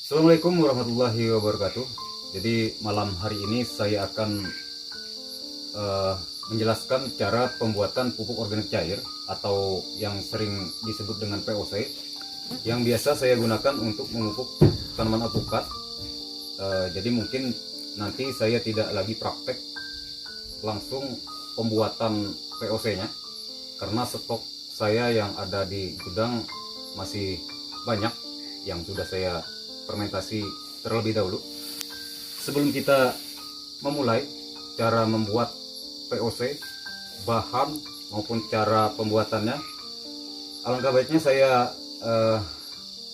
Assalamualaikum warahmatullahi wabarakatuh. Jadi malam hari ini saya akan menjelaskan cara pembuatan pupuk organik cair atau yang sering disebut dengan POC, yang biasa saya gunakan untuk memupuk tanaman alpukat. Jadi mungkin nanti saya tidak lagi praktek langsung pembuatan POC-nya karena stok saya yang ada di gudang masih banyak yang sudah saya fermentasi terlebih dahulu. Sebelum kita memulai cara membuat POC, bahan maupun cara pembuatannya, alangkah baiknya saya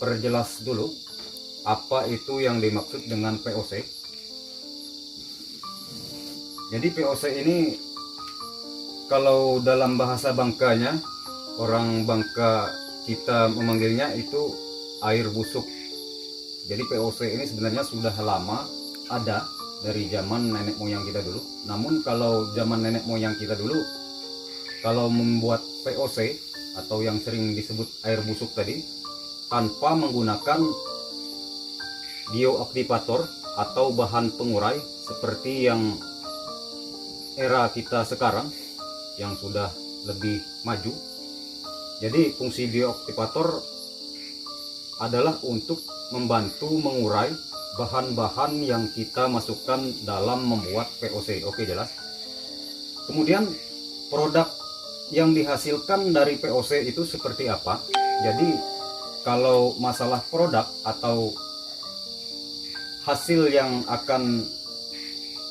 perjelas dulu apa itu yang dimaksud dengan POC. Jadi POC ini kalau dalam bahasa Bangkanya, orang Bangka kita memanggilnya itu air busuk. Jadi POC ini sebenarnya sudah lama ada dari zaman nenek moyang kita dulu. Namun kalau zaman nenek moyang kita dulu, kalau membuat POC atau yang sering disebut air busuk tadi, tanpa menggunakan bioaktivator atau bahan pengurai seperti yang era kita sekarang yang sudah lebih maju. Jadi fungsi bioaktivator adalah untuk membantu mengurai bahan-bahan yang kita masukkan dalam membuat POC. Oke, jelas. Kemudian produk yang dihasilkan dari POC itu seperti apa? Jadi kalau masalah produk atau hasil yang akan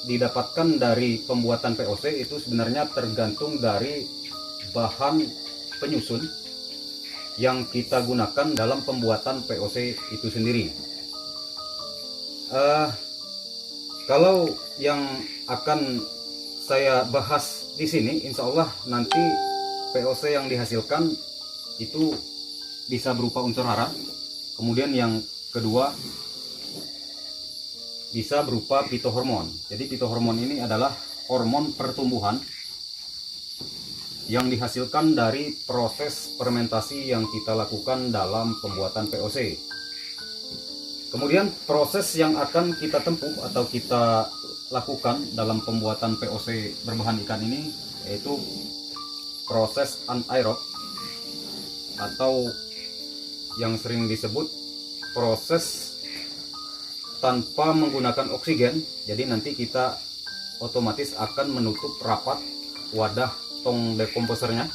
didapatkan dari pembuatan POC itu sebenarnya tergantung dari bahan penyusun yang kita gunakan dalam pembuatan POC itu sendiri. Kalau yang akan saya bahas di sini, insya Allah nanti POC yang dihasilkan itu bisa berupa unsur hara. Kemudian yang kedua bisa berupa fitohormon. Jadi fitohormon ini adalah hormon pertumbuhan yang dihasilkan dari proses fermentasi yang kita lakukan dalam pembuatan POC. Kemudian proses yang akan kita tempuh atau kita lakukan dalam pembuatan POC berbahan ikan ini yaitu proses anaerob atau yang sering disebut proses tanpa menggunakan oksigen. Jadi nanti kita otomatis akan menutup rapat wadah tong dekomposernya.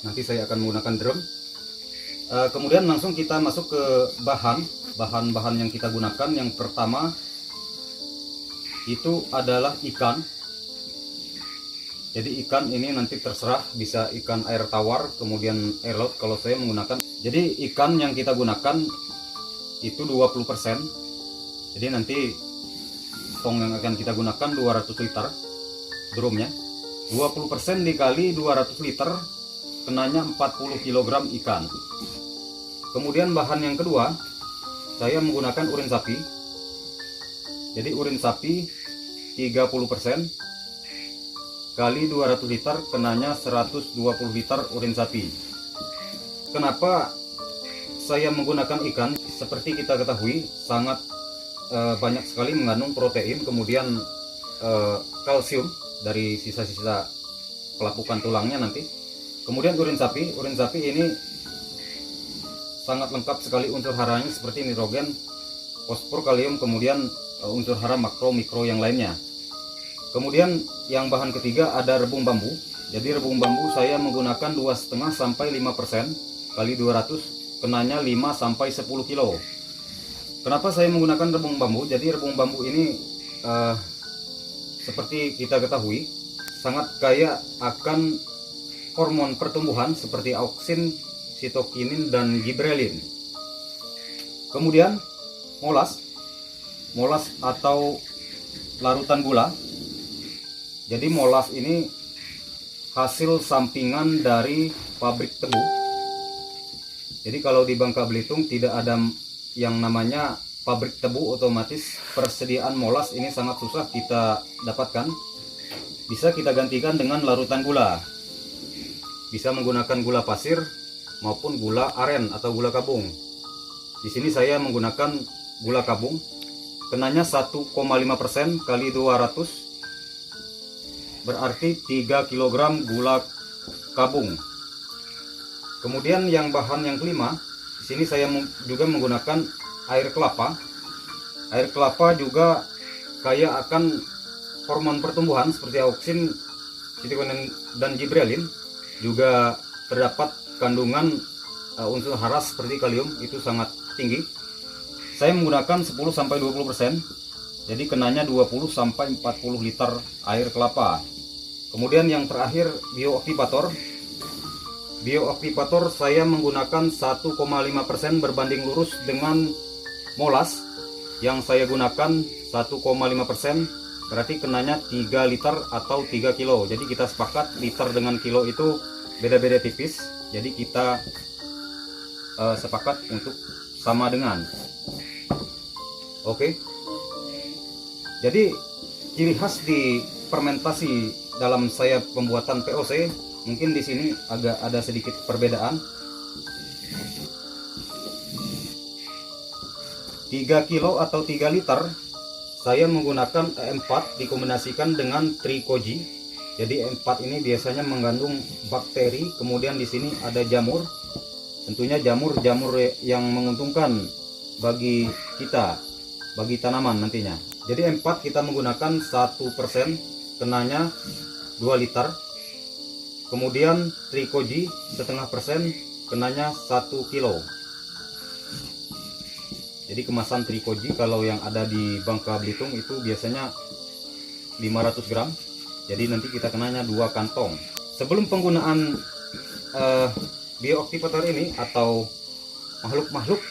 Nanti saya akan menggunakan drum. Kemudian langsung kita masuk ke bahan-bahan yang kita gunakan. Yang pertama itu adalah ikan. Jadi ikan ini nanti terserah, bisa ikan air tawar, kemudian air laut kalau saya menggunakan. Jadi ikan yang kita gunakan itu 20%. Jadi nanti tong yang akan kita gunakan 200 liter drumnya. 20% dikali 200 liter kenanya 40 kg ikan. Kemudian bahan yang kedua, saya menggunakan urin sapi. Jadi urin sapi 30% kali 200 liter kenanya 120 liter urin sapi. Kenapa saya menggunakan ikan? Seperti kita ketahui sangat banyak sekali mengandung protein, kemudian kalsium dari sisa-sisa pelapukan tulangnya nanti. Kemudian urin sapi ini sangat lengkap sekali unsur haranya seperti nitrogen, fosfor, kalium, kemudian unsur hara makro mikro yang lainnya. Kemudian yang bahan ketiga ada rebung bambu. Jadi rebung bambu saya menggunakan 2,5 sampai 5% kali 200 kenanya 5 sampai 10 kilo. Kenapa saya menggunakan rebung bambu? Jadi rebung bambu ini seperti kita ketahui sangat kaya akan hormon pertumbuhan seperti auksin, sitokinin, dan gibrelin. Kemudian molas atau larutan gula. Jadi molas ini hasil sampingan dari pabrik tebu. Jadi kalau di Bangka Belitung tidak ada yang namanya pabrik tebu, otomatis persediaan molas ini sangat susah kita dapatkan. Bisa kita gantikan dengan larutan gula. Bisa menggunakan gula pasir maupun gula aren atau gula kabung. Di sini saya menggunakan gula kabung. Kenanya 1,5% kali 200 berarti 3 kg gula kabung. Kemudian yang bahan yang kelima, di sini saya juga menggunakan air kelapa. Air kelapa juga kaya akan hormon pertumbuhan seperti auksin, sitikonin dan gibralin. Juga terdapat kandungan unsur hara seperti kalium, itu sangat tinggi. Saya menggunakan 10-20%, jadi kenanya 20-40 liter air kelapa. Kemudian yang terakhir bioaktivator. Bioaktivator saya menggunakan 1,5% berbanding lurus dengan molas. Yang saya gunakan 1,5%, berarti kenanya 3 liter atau 3 kilo. Jadi kita sepakat liter dengan kilo itu beda-beda tipis. Jadi kita sepakat untuk sama dengan. Oke. Jadi ciri khas di fermentasi dalam saya pembuatan POC, mungkin di sini agak ada sedikit perbedaan. 3 kilo atau 3 liter saya menggunakan E4 dikombinasikan dengan tricoji. Jadi E4 ini biasanya mengandung bakteri, kemudian di sini ada jamur. Tentunya jamur yang menguntungkan bagi kita, bagi tanaman nantinya. Jadi E4 kita menggunakan 1%, kenanya 2 liter. Kemudian tricoji setengah persen, kenanya 1 kilo. Jadi kemasan tricoji kalau yang ada di Bangka Belitung itu biasanya 500 gram. Jadi nanti kita kenanya 2 kantong. Sebelum penggunaan bioaktivator ini atau makhluk-makhluk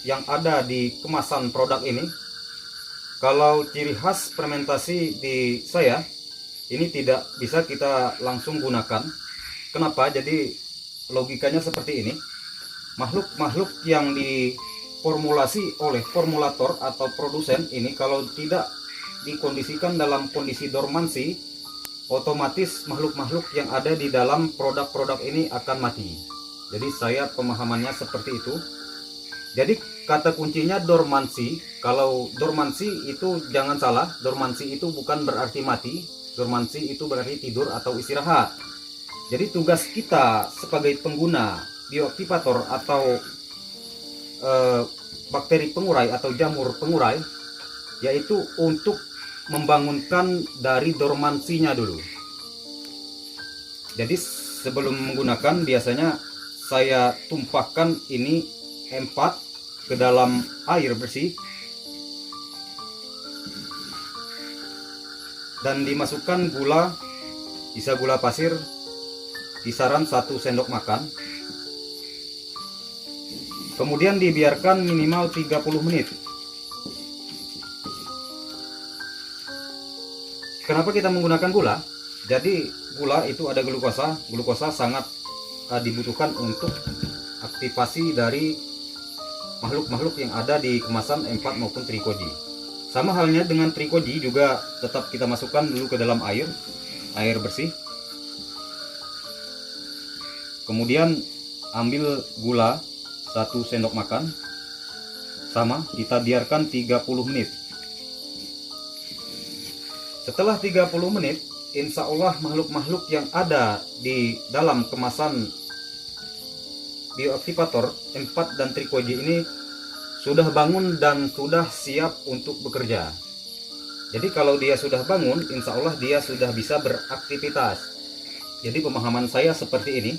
yang ada di kemasan produk ini, kalau ciri khas fermentasi di saya ini tidak bisa kita langsung gunakan. Kenapa? Jadi logikanya seperti ini. Makhluk-makhluk yang diformulasi oleh formulator atau produsen ini kalau tidak dikondisikan dalam kondisi dormansi, otomatis makhluk-makhluk yang ada di dalam produk-produk ini akan mati. Jadi saya pemahamannya seperti itu. Jadi kata kuncinya dormansi. Kalau dormansi itu jangan salah, dormansi itu bukan berarti mati. Dormansi itu berarti tidur atau istirahat. Jadi tugas kita sebagai pengguna bioaktivator atau bakteri pengurai atau jamur pengurai, yaitu untuk membangunkan dari dormansinya dulu. Jadi sebelum menggunakan biasanya saya tumpahkan ini E4 ke dalam air bersih dan dimasukkan gula, bisa gula pasir kisaran 1 sendok makan. Kemudian dibiarkan minimal 30 menit. Kenapa kita menggunakan gula? Jadi gula itu ada glukosa. Glukosa sangat dibutuhkan untuk aktivasi dari makhluk-makhluk yang ada di kemasan E4 maupun tricoji. Sama halnya dengan tricoji juga tetap kita masukkan dulu ke dalam air bersih. Kemudian ambil gula 1 sendok makan. Sama, kita biarkan 30 menit. Setelah 30 menit, insya Allah makhluk-makhluk yang ada di dalam kemasan bioaktivator E4 dan tricoji ini sudah bangun dan sudah siap untuk bekerja. Jadi kalau dia sudah bangun, insya Allah dia sudah bisa beraktivitas. Jadi pemahaman saya seperti ini.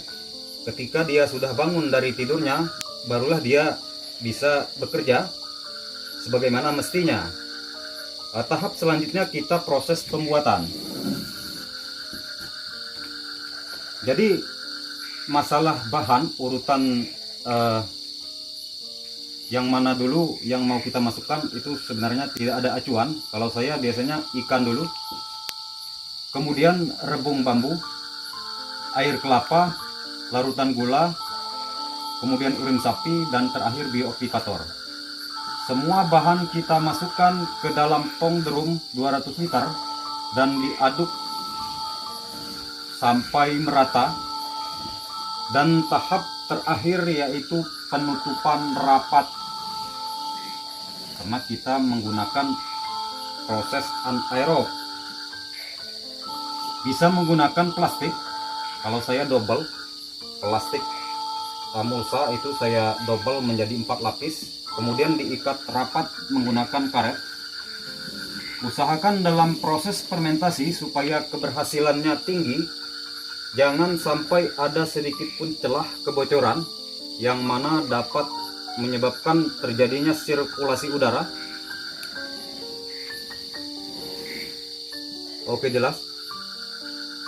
Ketika dia sudah bangun dari tidurnya, barulah dia bisa bekerja sebagaimana mestinya. Tahap selanjutnya kita proses pembuatan. Jadi masalah bahan urutan yang mana dulu yang mau kita masukkan itu sebenarnya tidak ada acuan. Kalau saya biasanya ikan dulu, kemudian rebung bambu, air kelapa, larutan gula, kemudian urin sapi, dan terakhir bioaktivator. Semua bahan kita masukkan ke dalam tong drum 200 liter dan diaduk sampai merata. Dan tahap terakhir yaitu penutupan rapat, karena kita menggunakan proses anaerob. Bisa menggunakan plastik, kalau saya double plastik mulsa itu saya double menjadi 4 lapis, kemudian diikat rapat menggunakan karet. Usahakan dalam proses fermentasi supaya keberhasilannya tinggi, jangan sampai ada sedikit pun celah kebocoran yang mana dapat menyebabkan terjadinya sirkulasi udara. Oke, jelas.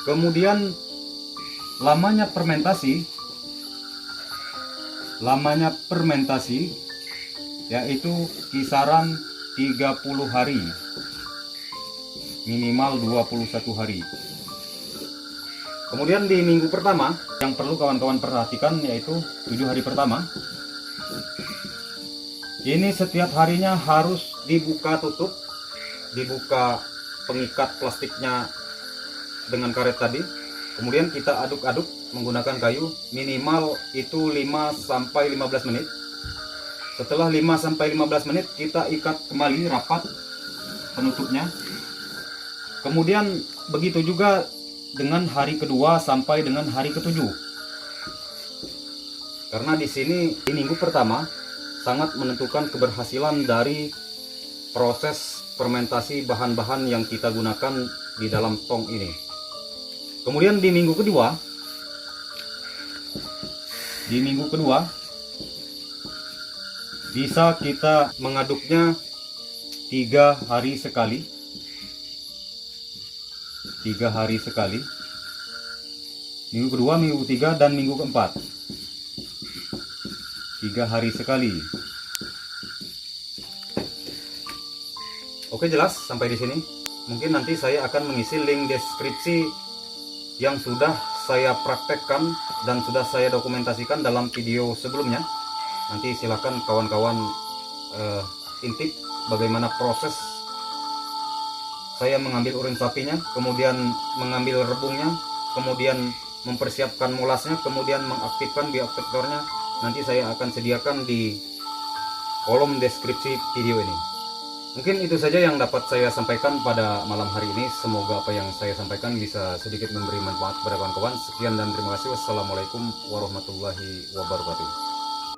Kemudian lamanya fermentasi yaitu kisaran 30 hari, minimal 21 hari. Kemudian di minggu pertama yang perlu kawan-kawan perhatikan yaitu 7 hari pertama. Ini setiap harinya harus dibuka tutup, dibuka pengikat plastiknya dengan karet tadi. Kemudian kita aduk-aduk menggunakan kayu, minimal itu 5-15 menit. Setelah 5-15 menit kita ikat kembali rapat penutupnya. Kemudian begitu juga dengan hari kedua sampai dengan hari ketujuh. Karena di sini di minggu pertama sangat menentukan keberhasilan dari proses fermentasi bahan-bahan yang kita gunakan di dalam tong ini. Kemudian di minggu kedua bisa kita mengaduknya 3 hari sekali. 3 hari sekali. Minggu kedua, minggu ketiga, dan minggu keempat. 3 hari sekali. Oke, jelas sampai di sini. Mungkin nanti saya akan mengisi link deskripsi yang sudah saya praktekkan dan sudah saya dokumentasikan dalam video sebelumnya. Nanti silakan kawan-kawan intip bagaimana proses saya mengambil urin sapinya, kemudian mengambil rebungnya, kemudian mempersiapkan molasnya, kemudian mengaktifkan bioaktivatornya. Nanti saya akan sediakan di kolom deskripsi video ini. Mungkin itu saja yang dapat saya sampaikan pada malam hari ini. Semoga apa yang saya sampaikan bisa sedikit memberi manfaat kepada kawan-kawan. Sekian dan terima kasih. Wassalamualaikum warahmatullahi wabarakatuh.